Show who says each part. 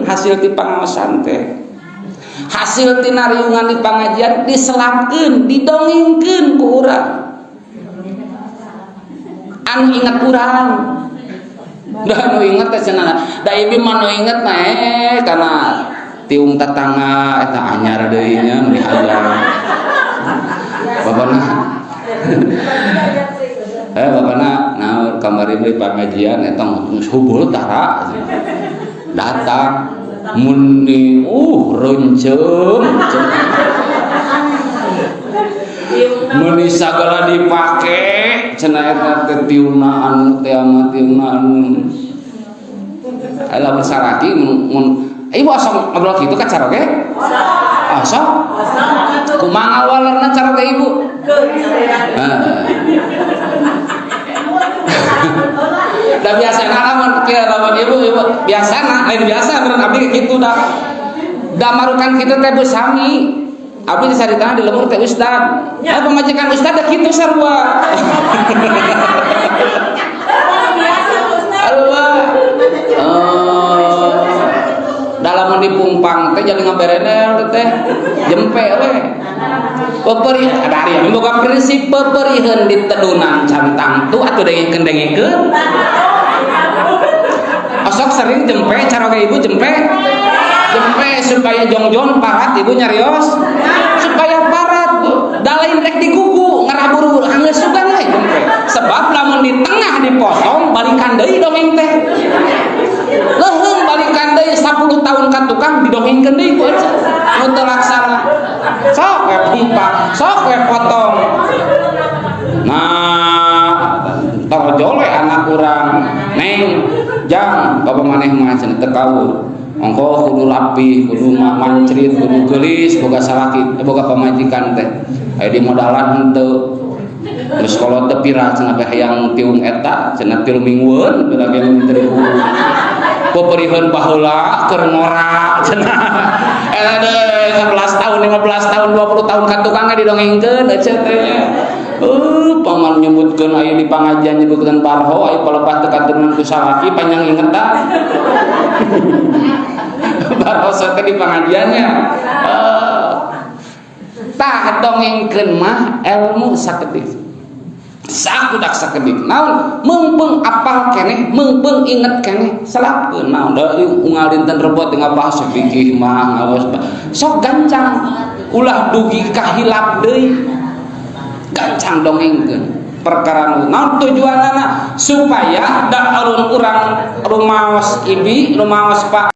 Speaker 1: hasil di pangaosan teh, hasil tina riungan di pengajian diselapkeun, didongengkeun ku urang anu ingat urang. Da nu inget teh cenah da ieu mah nu inget mah kana tiung tetangga eta anyar deui nya nu dihajar babana babana naon kamari beli pengajian eta hubul tara datang muni reuncem meni sagala dipake cenah eta teh tiuna anu teh mah tiuna anu aya besaraki mun ibu asal ngobrol kitu ka caroge asal kumaha awalarna caroge ibu da biasana lamun kieu lamun ibu biasana lain biasa meureun abdi kitu da marukan kitu teh beusami abdi disaritana di lemur teh ustad pamajikan ustad da kitu sarua dalam dipungpang teh jadi ngaberenel teh jempe we peperi dari boga prinsip peperiheun di tedunan cantang tu atuh dengengkeun osok sering jempe caroge ibu jempe supaya jongjon parat ibu nyarios supaya parat da lain rek digugu ngaraburu geus sugan we jempe sebab lamun di tengah dipotong balikan deui dongeng teh leuheung balikan deui 10 tahun ka tukang didongengkeun deui ku aja nu teu laksana sok we pumpang sok we potong nah tarojole anak urang neng jang bapa maneh mah cenah teu kaur ongko kudu rapi kudu mancrit kudu geulis boga salaki boga pamajikan teh aya di modalan henteu geus kolot teu pirah cenah teh hayang tiung eta cenah 3 minggueun teu lagi menteri peperiheun baheula keur ngora cenah eta deui 11 tahun 15 tahun 20 tahun ka tukang didongengkeun eceuk teh paman nyebutkeun aya di pangajian nyebutkeun barho aya palebah teu katurunan ku salaki panjang inget da barho teh di pengajiannya tah dongengkeun mah ilmu sakedik sakudak sakedik naon meungpeung apal keneh meungpeung inget keneh salapkeun naon da unggal dinten rebot tinggal bahas fikih mah ngawas sok gancang ulah dugi kahilap deui gancang dongengkeun perkara naon tujuanna supaya da alun urang rumaos ibi rumaos pak